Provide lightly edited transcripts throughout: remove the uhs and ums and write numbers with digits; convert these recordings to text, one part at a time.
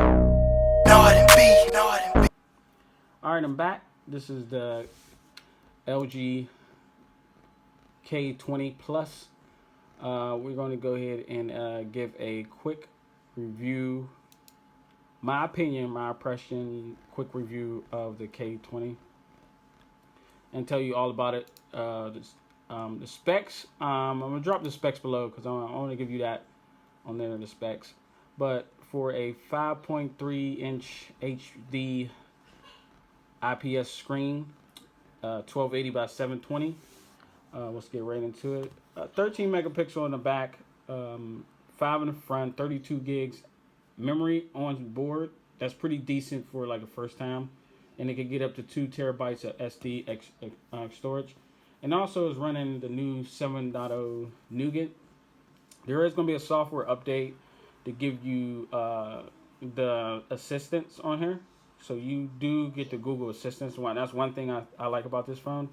Alright, I'm back. This is the LG K20 Plus. We're going to go ahead and give a quick review, my opinion, my impression, quick review of the K20 and tell you all about it. The specs, I'm going to drop the specs below because I want to give you that on there, the specs. But for a 5.3 inch HD IPS screen, 1280 by 720. Let's get right into it. 13 megapixel in the back, 5 in the front, 32 gigs memory on board. That's pretty decent for like a first time, and it can get up to 2 terabytes of SD storage. And also is running the new 7.0 Nougat. There is going to be a software update to give you the assistants on here. So you do get the Google Assistance one. That's one thing I like about this phone.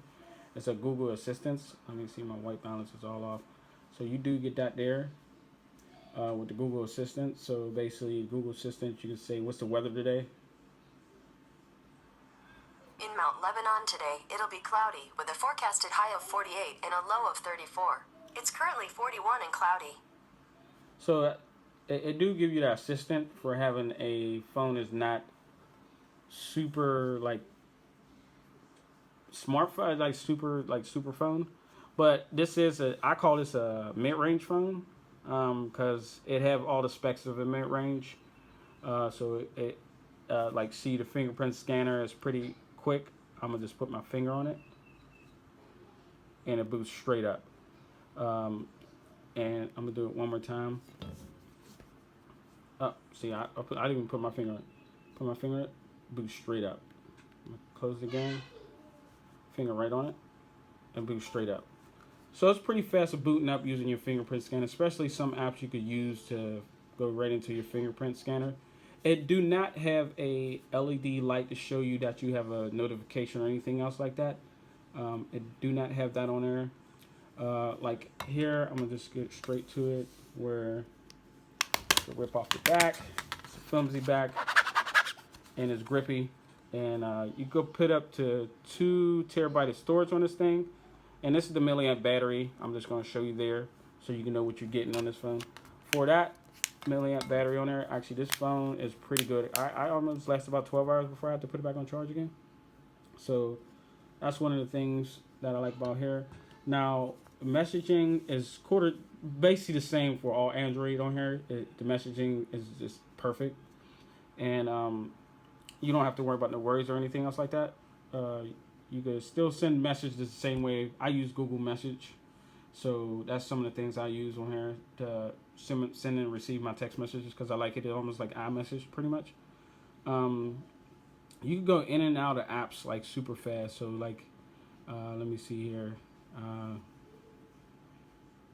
It's a Google Assistance. Let me see, my white balance is all off. So you do get that there with the Google Assistant. So basically, Google Assistant, you can say, what's the weather today? In Mount Lebanon today, it'll be cloudy with a forecasted high of 48 and a low of 34. It's currently 41 and cloudy. So it do give you that assistant for having a phone that's not super like smartphone, like super phone, but this is I call this a mid-range phone because it have all the specs of a mid-range. So it like, see, the fingerprint scanner is pretty quick. I'm gonna just put my finger on it and it boots straight up. And I'm gonna do it one more time. Oh, see, I didn't even put my finger on it. Put my finger on it, boot straight up. I'm gonna close it again, finger right on it, and boot straight up. So it's pretty fast at booting up using your fingerprint scanner, especially some apps you could use to go right into your fingerprint scanner. It do not have a LED light to show you that you have a notification or anything else like that. It do not have that on there. Like here, I'm gonna just get straight to it, where rip off the back. It's a flimsy back and it's grippy, and you go put up to 2 terabytes of storage on this thing. And this is the milliamp battery. I'm just going to show you there so you can know what you're getting on this phone. For that milliamp battery on there, actually this phone is pretty good. I almost lasted about 12 hours before I had to put it back on charge again. So that's one of the things that I like about here. Now, messaging is basically the same for all Android on here. The messaging is just perfect, and you don't have to worry about the words or anything else like that. You can still send messages the same way. I use Google Message, so that's some of the things I use on here to send and receive my text messages, because I like it. It's almost like iMessage, pretty much. You can go in and out of apps like super fast. So like, let me see here.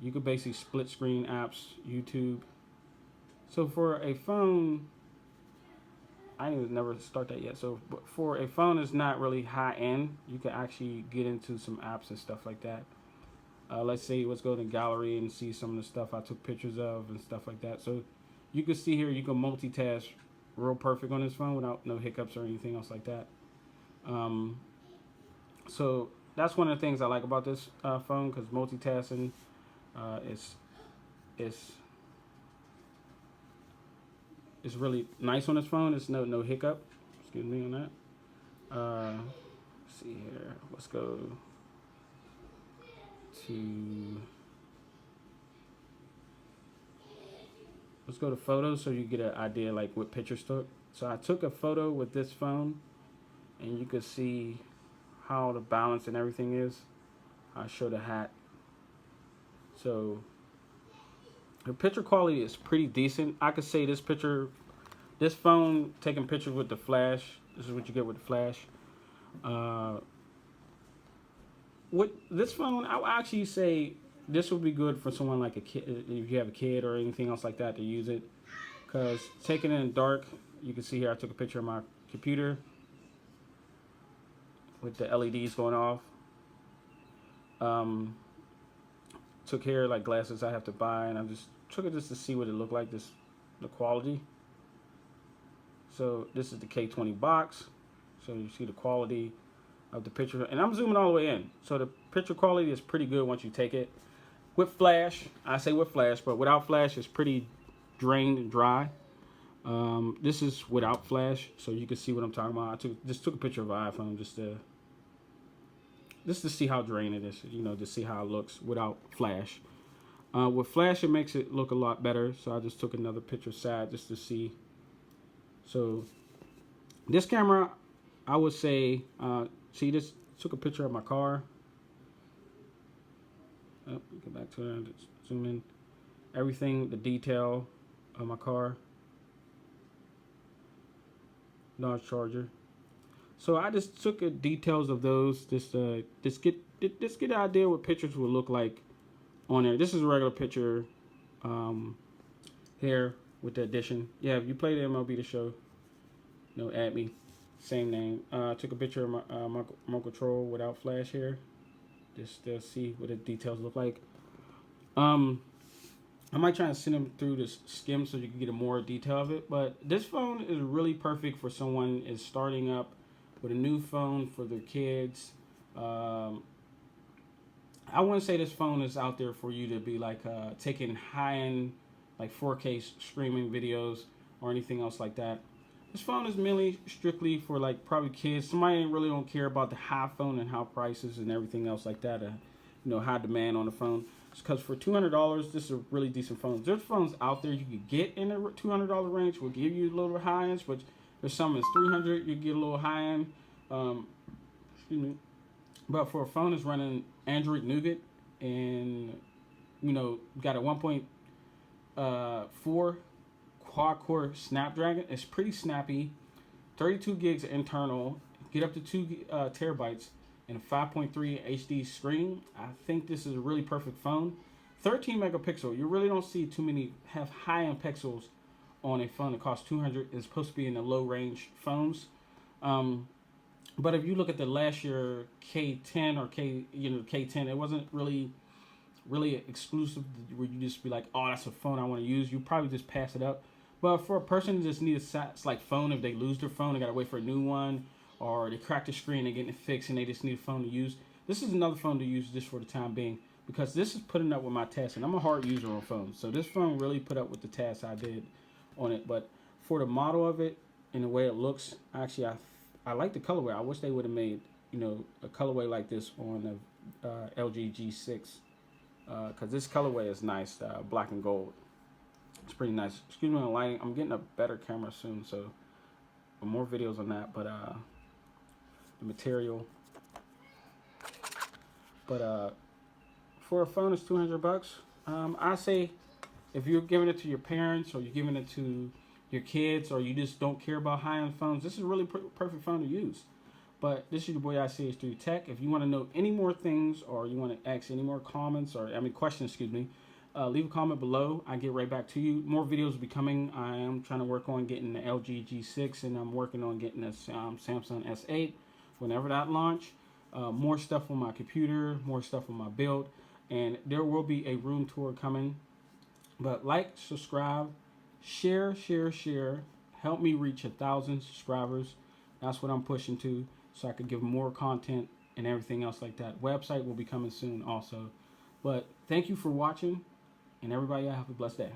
You could basically split screen apps, YouTube. So for a phone, I didn't never start that yet. So for a phone that's not really high end, you can actually get into some apps and stuff like that. Let's say, let's go to the gallery and see some of the stuff I took pictures of and stuff like that. So you can see here, you can multitask real perfect on this phone without no hiccups or anything else like that. So that's one of the things I like about this phone, because multitasking is really nice on this phone. There's no hiccup. Excuse me on that. Let's see here. Let's go to photos so you get an idea like what pictures took. So I took a photo with this phone, and you could see how the balance and everything is. I show the hat. So the picture quality is pretty decent. I could say this phone taking pictures with the flash. This is what you get with the flash. With this phone, I would actually say this would be good for someone like a kid, if you have a kid or anything else like that, to use it. Because taking it in dark, you can see here I took a picture of my computer with the LEDs going off. Took care like glasses I have to buy, and I just took it just to see what it looked like, the quality. So this is the K20 box. So you see the quality of the picture, and I'm zooming all the way in. So the picture quality is pretty good once you take it. With flash, I say with flash, but without flash, it's pretty drained and dry. This is without flash, so you can see what I'm talking about. I just took a picture of an iPhone just to see how drained it is, you know, to see how it looks without flash. With flash, it makes it look a lot better. So I just took another picture side just to see. So this camera, I would say, see, this took a picture of my car. Oh, get back to it. Zoom in. Everything, the detail of my car. Large charger. So I just took details of those. Just get an idea what pictures would look like on there. This is a regular picture here with the addition. Yeah, if you play the MLB The Show, you know, add me. Same name. Took a picture of my remote control without flash here. Just to see what the details look like. I might try and send them through this skim so you can get a more detail of it. But this phone is really perfect for someone is starting up with a new phone for their kids. I wouldn't say this phone is out there for you to be like taking high-end like 4K streaming videos or anything else like that. This phone is mainly strictly for like probably kids. Somebody really don't care about the high phone and high prices and everything else like that. You know, high demand on the phone. Because for $200, this is a really decent phone. There's phones out there you could get in the $200 range. Will give you a little high end, but there's some that's $300. You get a little high end. Excuse me. But for a phone that's running Android Nougat and you know got a 1.4 quad-core Snapdragon, it's pretty snappy. 32 gigs internal. Get up to 2 terabytes. And a 5.3 HD screen. I think this is a really perfect phone. 13 megapixel. You really don't see too many have high-end pixels on a phone that costs $200. It's supposed to be in the low-range phones. But if you look at the last year K10 or K10, it wasn't really exclusive where you just be like, oh, that's a phone I want to use. You probably just pass it up. But for a person who just needs a like phone, if they lose their phone, they gotta wait for a new one. Or they crack the screen and getting it fixed and they just need a phone to use. This is another phone to use just for the time being because this is putting up with my tasks and I'm a hard user on phones. So this phone really put up with the tasks I did on it. But for the model of it and the way it looks, actually I like the colorway. I wish they would have made, you know, a colorway like this on the LG G6 because this colorway is nice, black and gold. It's pretty nice. Excuse me on the lighting. I'm getting a better camera soon, so more videos on that. But the material. But for a phone, it's $200. I say if you're giving it to your parents or you're giving it to your kids or you just don't care about high-end phones, this is a really perfect phone to use. But this is your boy ICH3 Tech. If you want to know any more things or you want to ask any more comments or questions, excuse me, leave a comment below. I get right back to you. More videos will be coming. I am trying to work on getting the LG G6 and I'm working on getting a Samsung S8 whenever that launch. More stuff on my computer, more stuff on my build, and there will be a room tour coming. But like, subscribe, share. Help me reach 1,000 subscribers. That's what I'm pushing to, so I could give more content and everything else like that. Website will be coming soon also. But thank you for watching, and everybody have a blessed day.